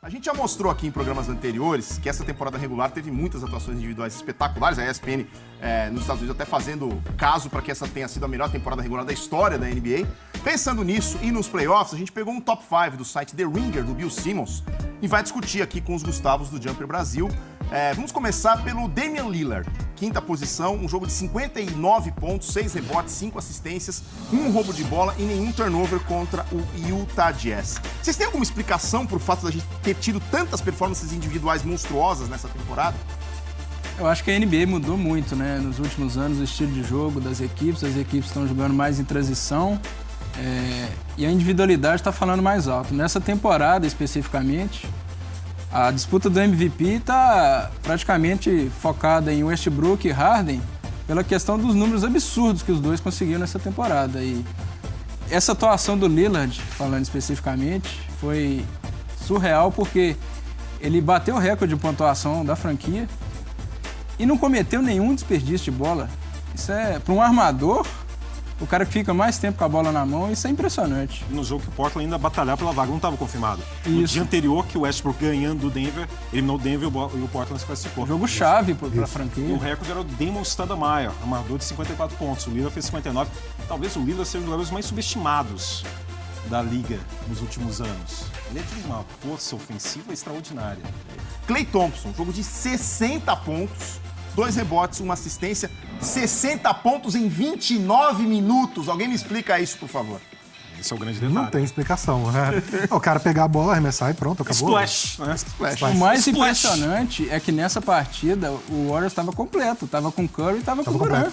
A gente já mostrou aqui em programas anteriores que essa temporada regular teve muitas atuações individuais espetaculares. A ESPN nos Estados Unidos até fazendo caso para que essa tenha sido a melhor temporada regular da história da NBA. Pensando nisso e nos playoffs, a gente pegou um top 5 do site The Ringer, do Bill Simmons, e vai discutir aqui com os Gustavos do Jumper Brasil. Vamos começar pelo Damian Lillard, quinta posição, um jogo de 59 pontos, 6 rebotes, 5 assistências, 1 roubo de bola e nenhum turnover contra o Utah Jazz. Vocês têm alguma explicação por fato da gente ter tido tantas performances individuais monstruosas nessa temporada? Eu acho que a NBA mudou muito, né? Nos últimos anos, o estilo de jogo das equipes, as equipes estão jogando mais em transição e a individualidade está falando mais alto. Nessa temporada, especificamente, a disputa do MVP está praticamente focada em Westbrook e Harden pela questão dos números absurdos que os dois conseguiram nessa temporada. E essa atuação do Lillard, falando especificamente, foi surreal porque ele bateu o recorde de pontuação da franquia e não cometeu nenhum desperdício de bola. Isso é, para um armador, o cara que fica mais tempo com a bola na mão, isso é impressionante. No jogo que o Portland ainda batalhava pela vaga, não estava confirmado. Isso. No dia anterior, que o Westbrook ganhando do Denver, eliminou o Denver e o Portland se classificou. Jogo-chave para a franquia. E o recorde era o Damon Stoudemire, armador de 54 pontos. O Lillard fez 59. Talvez o Lillard seja um dos jogadores mais subestimados da liga nos últimos anos. Ele é de uma força ofensiva extraordinária. Klay Thompson, jogo de 60 pontos, 2 rebotes, 1 assistência, 60 pontos em 29 minutos. Alguém me explica isso, por favor. Esse é o grande detalhe. Não tem explicação. O cara pegar a bola, arremessar e pronto, acabou. Splash, né? O mais Splash. impressionante é que nessa partida o Warriors estava completo. Estava com Curry e estava com Durant.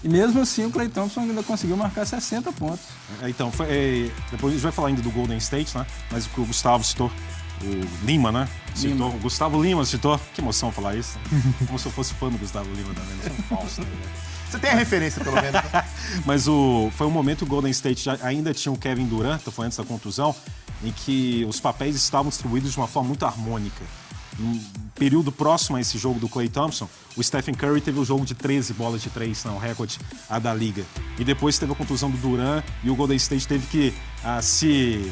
E mesmo assim o Klay Thompson ainda conseguiu marcar 60 pontos. Então, depois a gente vai falar ainda do Golden State, né? Mas o que o Gustavo citou, o Lima, né? Citou, o Gustavo Lima citou. Que emoção falar isso. Como se eu fosse fã do Gustavo Lima também. Não sou falso, né? Você tem a referência, pelo menos. Mas foi um momento que o Golden State ainda tinha o Kevin Durant, foi antes da contusão, em que os papéis estavam distribuídos de uma forma muito harmônica. No período próximo a esse jogo do Klay Thompson, o Stephen Curry teve o jogo de 13 bolas de 3, o recorde da liga. E depois teve a contusão do Durant e o Golden State teve que se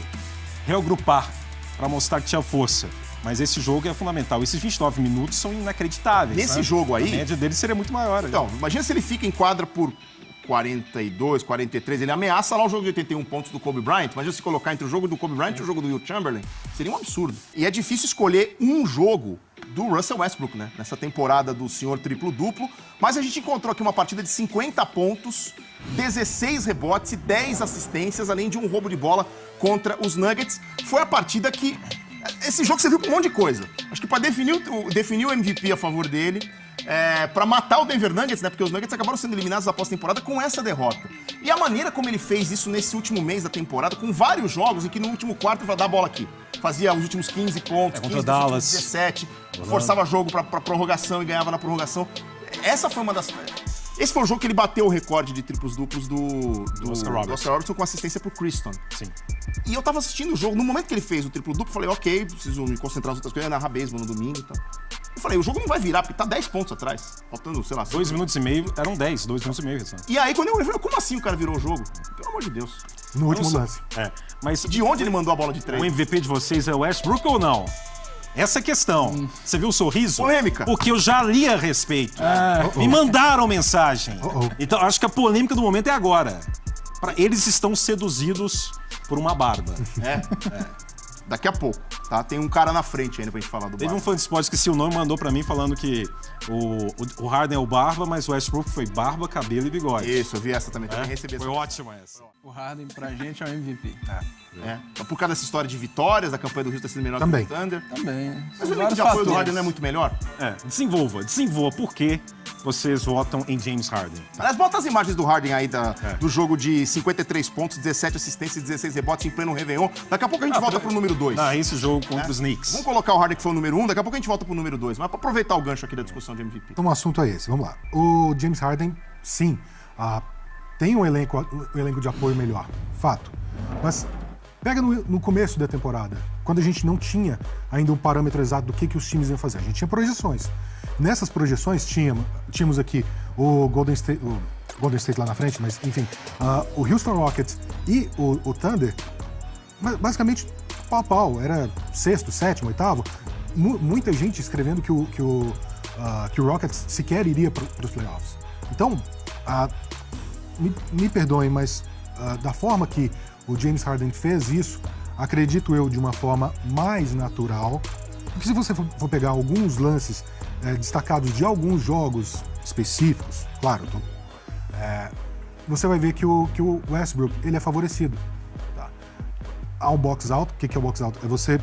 reagrupar para mostrar que tinha força. Mas esse jogo é fundamental. Esses 29 minutos são inacreditáveis. Nesse jogo aí... A média dele seria muito maior. Então, imagina se ele fica em quadra por 42, 43, ele ameaça lá o jogo de 81 pontos do Kobe Bryant. Imagina se colocar entre o jogo do Kobe Bryant e o jogo do Will Chamberlain. Seria um absurdo. E é difícil escolher um jogo do Russell Westbrook, né? Nessa temporada do senhor triplo-duplo. Mas a gente encontrou aqui uma partida de 50 pontos, 16 rebotes e 10 assistências, além de um roubo de bola contra os Nuggets. Foi a partida que... Esse jogo serviu pra um monte de coisa. Acho que pra definir o MVP a favor dele, pra matar o Denver Nuggets, né? Porque os Nuggets acabaram sendo eliminados após a temporada com essa derrota. E a maneira como ele fez isso nesse último mês da temporada, com vários jogos em que no último quarto ele vai dar a bola aqui. Fazia os últimos 15 pontos, 15 Dallas, 17, forçava jogo pra prorrogação e ganhava na prorrogação. Essa foi uma das... Esse foi o jogo que ele bateu o recorde de triplos-duplos do Oscar Robertson com assistência pro Criston. Sim. E eu tava assistindo o jogo, no momento que ele fez o triplo-duplo, falei, ok, preciso me concentrar nas outras coisas, eu ia narrar beisebol no domingo e tal. Eu falei, o jogo não vai virar, porque tá 10 pontos atrás, faltando, sei lá... 2 minutos e meio, eram 10, 2 minutos e meio. E aí, quando eu falei, como assim o cara virou o jogo? Pelo amor de Deus. No último lance. Mas de onde ele mandou a bola de 3? O MVP de vocês é o Westbrook ou não? Essa é a questão. Você viu o sorriso? Polêmica. Porque eu já li a respeito. Me mandaram mensagem. Então, acho que a polêmica do momento é agora. Eles estão seduzidos por uma barba. Daqui a pouco, tá? Tem um cara na frente ainda pra gente falar do Teve barba. um fã de esporte que o nome mandou pra mim falando que o Harden é o barba, mas o Westbrook foi barba, cabelo e bigode. Isso, eu vi essa também. Também recebi essa. Foi ótima essa. O Harden pra gente é o MVP. Por causa dessa história de vitórias, a campanha do Rio tá sendo melhor Também. que o Thunder. Também. Mas o link de apoio do Harden não é muito melhor? Desenvolva. Por que vocês votam em James Harden? Aliás, bota as imagens do Harden aí do jogo de 53 pontos, 17 assistências e 16 rebotes em pleno Réveillon. Daqui a pouco a gente volta pro número 2. Esse jogo contra os Knicks. Vamos colocar o Harden que foi o número 1, daqui a pouco a gente volta pro número 2. Mas pra aproveitar o gancho aqui da discussão de MVP. Então o assunto é esse, vamos lá. O James Harden, sim, tem um elenco de apoio melhor, fato. Mas pega no começo da temporada, quando a gente não tinha ainda um parâmetro exato do que os times iam fazer. A gente tinha projeções. Nessas projeções tínhamos aqui o Golden State lá na frente, mas enfim, o Houston Rockets e o Thunder, basicamente pau a pau, era sexto, sétimo, oitavo. Muita gente escrevendo que o Rockets sequer iria para os playoffs. Então, me perdoem, mas da forma que o James Harden fez isso, acredito eu, de uma forma mais natural. Porque se você for pegar alguns lances destacados de alguns jogos específicos, claro, você vai ver que o Westbrook ele é favorecido. Tá? Há um box out. O que é o box out? É você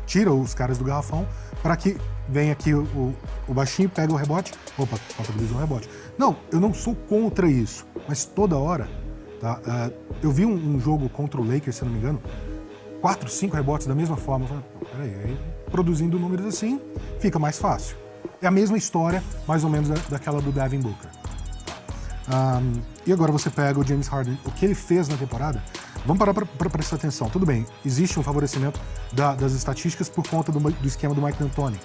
tira os caras do garrafão para que venha aqui o baixinho, pega o rebote, contabiliza um rebote. Não, eu não sou contra isso, mas toda hora, tá? Eu vi um jogo contra o Lakers, se eu não me engano, 4, 5 rebotes da mesma forma. Eu falei, peraí, produzindo números assim, fica mais fácil. É a mesma história, mais ou menos, daquela do Devin Booker. E agora você pega o James Harden, o que ele fez na temporada. Vamos parar para prestar atenção. Tudo bem, existe um favorecimento das estatísticas por conta do esquema do Mike D'Antoni,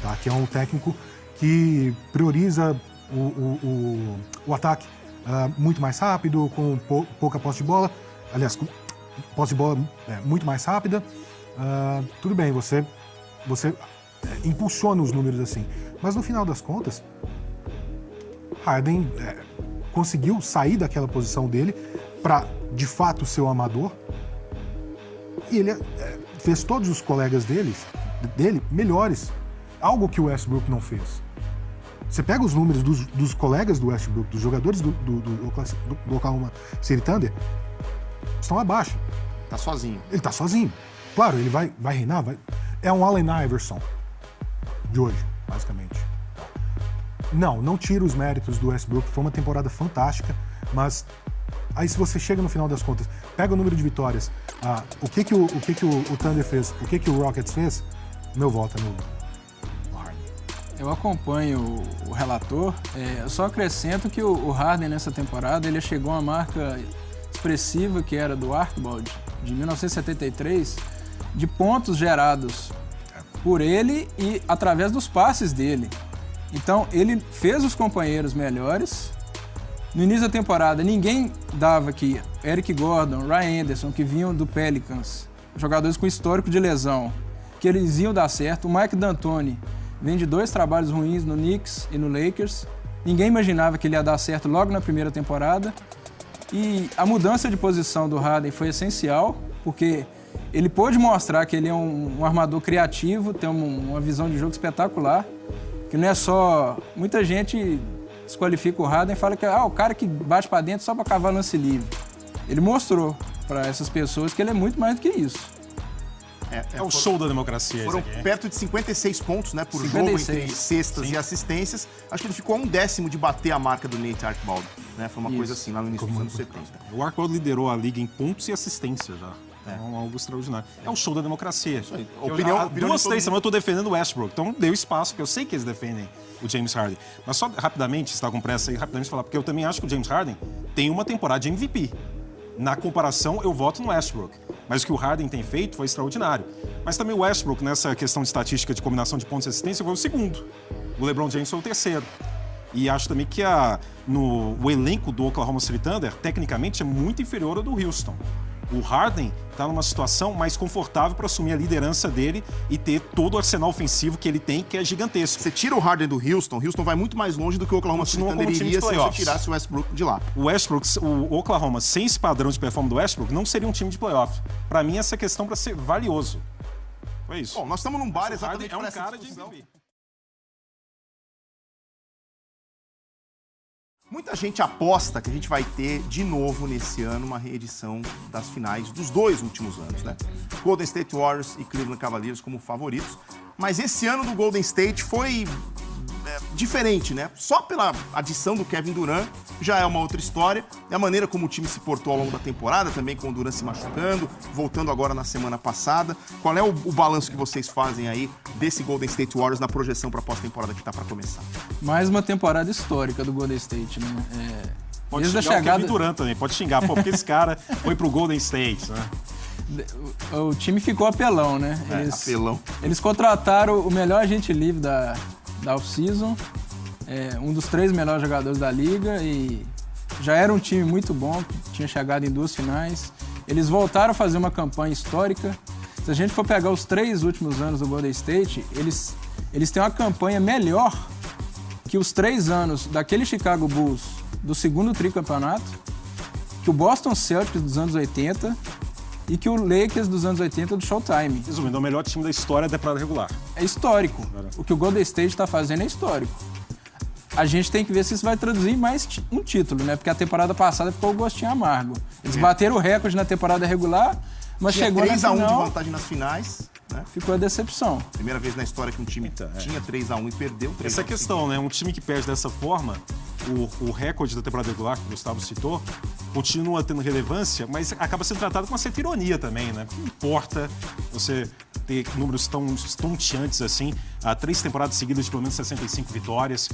tá? Que é um técnico que prioriza o ataque muito mais rápido, com pouca posse de bola. Aliás, com posse de bola muito mais rápida. Tudo bem, você impulsiona os números assim. Mas no final das contas, Harden conseguiu sair daquela posição dele para, de fato, ser o amador. E ele fez todos os colegas dele melhores. Algo que o Westbrook não fez. Você pega os números dos colegas do Westbrook, dos jogadores do Oklahoma City Thunder, estão abaixo. Tá sozinho. Ele tá sozinho. Claro, ele vai reinar. É um Allen Iverson de hoje, basicamente. Não tira os méritos do Westbrook. Foi uma temporada fantástica, mas aí se você chega no final das contas, pega o número de vitórias, o que o Thunder fez, o que o Rockets fez, meu voto é no Harden. Eu acompanho o relator, eu só acrescento que o Harden nessa temporada ele chegou a uma marca expressiva que era do Archibald, de 1973, de pontos gerados por ele e através dos passes dele. Então, ele fez os companheiros melhores. No início da temporada, ninguém dava que Eric Gordon, Ryan Anderson, que vinham do Pelicans, jogadores com histórico de lesão, que eles iam dar certo. O Mike D'Antoni vem de 2 trabalhos ruins no Knicks e no Lakers. Ninguém imaginava que ele ia dar certo logo na primeira temporada. E a mudança de posição do Harden foi essencial, porque ele pôde mostrar que ele é um armador criativo, tem uma visão de jogo espetacular, que não é só... Muita gente desqualifica o Harden e fala que o cara que bate pra dentro só pra cavar lance livre. Ele mostrou pra essas pessoas que ele é muito mais do que isso. É o show da democracia. Foram perto de 56 pontos, né, por 56. Jogo, entre cestas e assistências. Acho que ele ficou a 1/10 de bater a marca do Nate Archibald. Né? Foi uma coisa assim, lá no início dos anos 70. O Archibald liderou a liga em pontos e assistência já. É algo extraordinário. É o show da democracia. Isso aí. Opinião 2, 3 semanas eu tô defendendo o Westbrook. Então deu espaço, porque eu sei que eles defendem o James Harden. Mas só rapidamente, você está com pressa aí, rapidamente falar, porque eu também acho que o James Harden tem uma temporada de MVP. Na comparação, eu voto no Westbrook. Mas o que o Harden tem feito foi extraordinário. Mas também o Westbrook, nessa questão de estatística de combinação de pontos e assistência, foi o segundo. O LeBron James foi o terceiro. E acho também que o elenco do Oklahoma City Thunder, tecnicamente, é muito inferior ao do Houston. O Harden está numa situação mais confortável para assumir a liderança dele e ter todo o arsenal ofensivo que ele tem, que é gigantesco. Você tira o Harden do Houston vai muito mais longe do que o Oklahoma City Thunder iria se você tirasse o Westbrook de lá. O Oklahoma, sem esse padrão de performance do Westbrook, não seria um time de playoff. Para mim, essa questão para ser valioso. Foi isso. Bom, nós estamos num bar exatamente para essa discussão. É um cara de MVP. Muita gente aposta que a gente vai ter de novo nesse ano uma reedição das finais dos 2 últimos anos, né? Golden State Warriors e Cleveland Cavaliers como favoritos. Mas esse ano do Golden State foi diferente, né? Só pela adição do Kevin Durant já é uma outra história. E a maneira como o time se portou ao longo da temporada, também com o Durant se machucando, voltando agora na semana passada. Qual é o balanço que vocês fazem aí desse Golden State Warriors na projeção para a pós-temporada que está para começar? Mais uma temporada histórica do Golden State, né? Pode xingar o Kevin Durant também, pode xingar, porque esse cara foi pro Golden State, né? O time ficou apelão, né? Apelão. Eles contrataram o melhor agente livre da off-season, um dos 3 melhores jogadores da liga, e já era um time muito bom, que tinha chegado em 2 finais. Eles voltaram a fazer uma campanha histórica Se a gente for pegar os 3 últimos anos do Golden State, eles têm uma campanha melhor que os 3 anos daquele Chicago Bulls do segundo tricampeonato, que o Boston Celtics dos anos 80 e que o Lakers dos anos 80 do Showtime. Resumindo, é o melhor time da história da temporada regular. É histórico. O que o Golden State está fazendo é histórico. A gente tem que ver se isso vai traduzir em mais um título, né? Porque a temporada passada ficou o gostinho amargo. Eles bateram o recorde na temporada regular, mas Tinha chegou na 3-1 final, de vantagem nas finais, né? ficou a decepção. Primeira vez na história que um time tinha 3-1 e perdeu 3-1. Essa é a questão, né? Um time que perde dessa forma, o recorde da temporada regular, que o Gustavo citou, continua tendo relevância, mas acaba sendo tratado com uma certa ironia também, né? Não importa você ter números tão estonteantes assim, 3 temporadas seguidas de pelo menos 65 vitórias,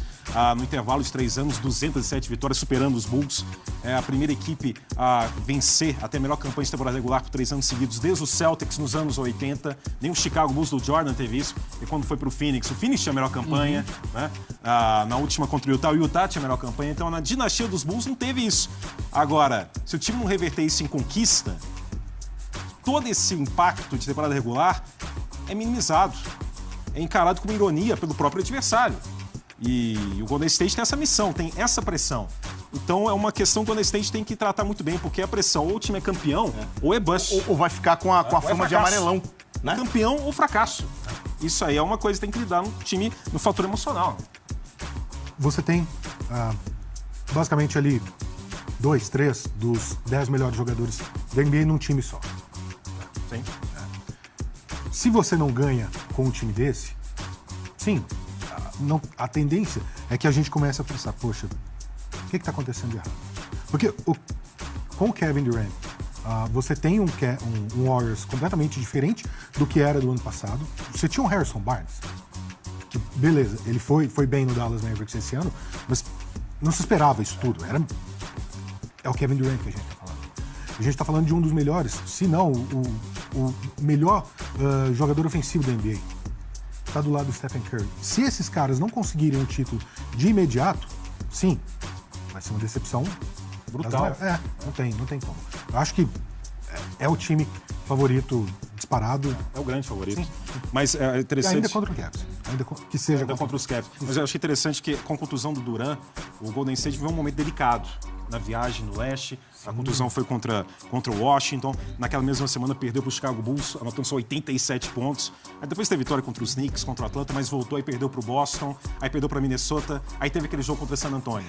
no intervalo de 3 anos, 207 vitórias, superando os Bulls. É a primeira equipe a vencer até a melhor campanha de temporada regular por 3 anos seguidos, desde o Celtics nos anos 80. Nem o Chicago Bulls do Jordan teve isso. E quando foi para o Phoenix tinha a melhor campanha. Né? Na última contra o Utah tinha a melhor campanha. Então, na dinastia dos Bulls não teve isso. Agora, se o time não reverter isso em conquista, todo esse impacto de temporada regular é minimizado. É encarado como ironia pelo próprio adversário. E o Golden State tem essa missão, tem essa pressão. Então é uma questão que o Golden State tem que tratar muito bem, porque a pressão, ou o time é campeão, ou é bust. Ou vai ficar com a fama de amarelão, né? Campeão ou fracasso. Isso aí é uma coisa que tem que lidar no time, no fator emocional. Você tem, basicamente, ali 2, 3 dos 10 melhores jogadores da NBA num time só. Sim. Se você não ganha com um time desse, sim, a tendência é que a gente comece a pensar, poxa, o que está acontecendo de errado? Porque com o Kevin Durant, você tem um Warriors completamente diferente do que era do ano passado. Você tinha um Harrison Barnes, que, beleza, ele foi bem no Dallas Mavericks esse ano, mas não se esperava isso tudo. É o Kevin Durant que a gente está falando. A gente está falando de um dos melhores, se não o melhor jogador ofensivo da NBA. Está do lado do Stephen Curry. Se esses caras não conseguirem o título de imediato, sim, vai ser uma decepção brutal. Não tem como. Eu acho que é o time favorito disparado. É o grande favorito. Sim. Mas é interessante... E ainda contra o Cavs. Que seja contra os Cavs. Mas eu achei interessante que, com a contusão do Durant, o Golden State viveu um momento delicado na viagem no leste. A contusão foi contra o Washington. Naquela mesma semana perdeu para o Chicago Bulls, anotando só 87 pontos. Aí depois teve vitória contra os Knicks, contra o Atlanta, mas voltou e perdeu para o Boston. Aí perdeu para Minnesota. Aí teve aquele jogo contra San Antonio,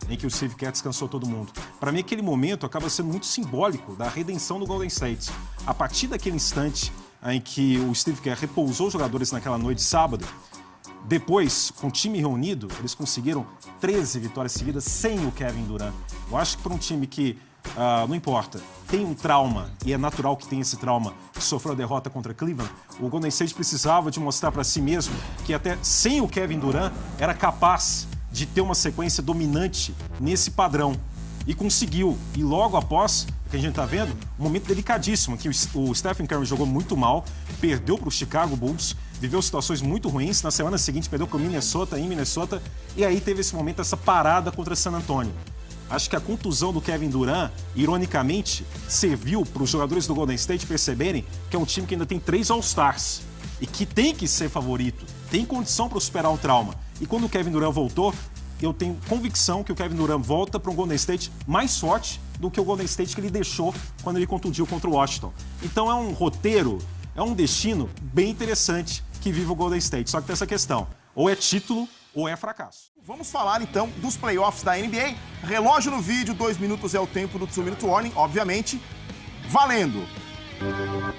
em que o Steve Kerr descansou todo mundo. Para mim, aquele momento acaba sendo muito simbólico da redenção do Golden State. A partir daquele instante em que o Steve Kerr repousou os jogadores naquela noite de sábado, depois, com o time reunido, eles conseguiram 13 vitórias seguidas sem o Kevin Durant. Eu acho que para um time que, não importa, tem um trauma, e é natural que tenha esse trauma, que sofreu a derrota contra Cleveland, o Golden State precisava de mostrar para si mesmo que até sem o Kevin Durant era capaz de ter uma sequência dominante nesse padrão. E conseguiu. E logo após, que a gente está vendo, um momento delicadíssimo, que o Stephen Curry jogou muito mal, perdeu para o Chicago Bulls, viveu situações muito ruins. Na semana seguinte, perdeu para o Minnesota, em Minnesota, e aí teve esse momento, essa parada contra San Antonio. Acho que a contusão do Kevin Durant, ironicamente, serviu para os jogadores do Golden State perceberem que é um time que ainda tem 3 All-Stars e que tem que ser favorito, tem condição para superar um trauma. E quando o Kevin Durant voltou, eu tenho convicção que o Kevin Durant volta para um Golden State mais forte do que o Golden State que ele deixou quando ele contundiu contra o Washington. Então é um roteiro, é um destino bem interessante que vive o Golden State. Só que tem essa questão, ou é título ou é fracasso. Vamos falar então dos playoffs da NBA. Relógio no vídeo, 2 minutos é o tempo do 2 Minute Warning, obviamente, valendo.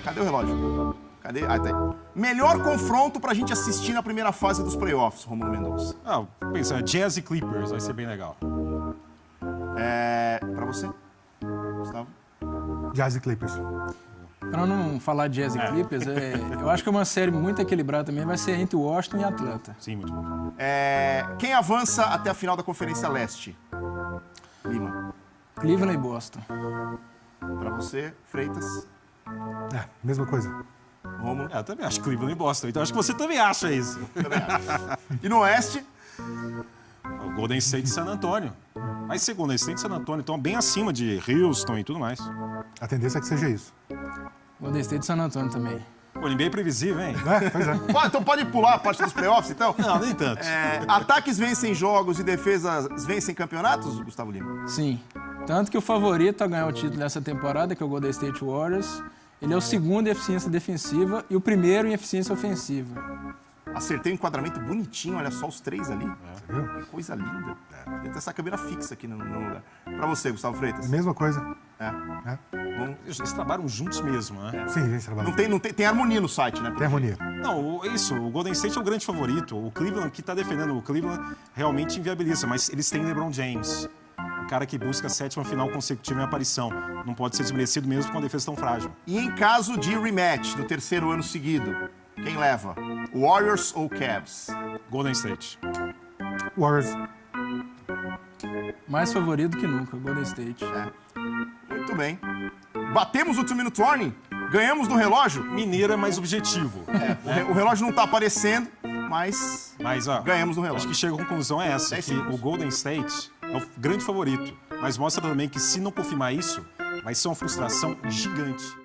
Cadê o relógio? Cadê? Ah, tá aí. Melhor confronto pra gente assistir na primeira fase dos playoffs, Romulo Mendonça. Pensa, Jazz e Clippers, vai ser bem legal. Pra você, Gustavo? Jazz e Clippers. Pra não falar de Jazz e Clippers, eu acho que é uma série muito equilibrada também, vai ser entre Washington e Atlanta. Sim, muito bom. Quem avança até a final da Conferência Leste? Lima. Cleveland e Boston. Pra você, Freitas? Mesma coisa. Romulo? Eu também acho Cleveland e Boston, então acho que você também acha isso. Também acho. E no Oeste? O Golden State e San Antonio. Vai ser Golden State e San Antonio, então bem acima de Houston e tudo mais. A tendência é que seja isso. Golden State e San Antonio também. O NBA é previsível, hein? Pois é. Então pode pular a parte dos playoffs, então? Não, nem tanto. Ataques vencem jogos e defesas vencem campeonatos, Gustavo Lima? Sim. Tanto que o favorito a ganhar o título nessa temporada, que é o Golden State Warriors, ele é o segundo em eficiência defensiva e o primeiro em eficiência ofensiva. Acertei um enquadramento bonitinho, olha só os três ali. Que coisa linda. Tem essa câmera fixa aqui no lugar. Pra você, Gustavo Freitas. Mesma coisa. Eles trabalham juntos mesmo, né? Sim, a gente trabalha. Tem harmonia no site, né? Tem harmonia. Não, o Golden State é o grande favorito. O Cleveland, que tá defendendo o Cleveland, realmente inviabiliza, mas eles têm LeBron James. Um cara que busca a 7ª final consecutiva em aparição. Não pode ser desmerecido mesmo com uma defesa tão frágil. E em caso de rematch, no 3º ano seguido, quem leva? Warriors ou Cavs? Golden State. Warriors. Mais favorito que nunca, Golden State. Muito bem. Batemos o 2-minute warning? Ganhamos no relógio? Mineiro é mais objetivo. O relógio não tá aparecendo, mas Ó, ganhamos no relógio. acho que chega a conclusão é essa, 10 que segundos. o Golden State é o grande favorito. Mas mostra também que se não confirmar isso, vai ser uma frustração gigante.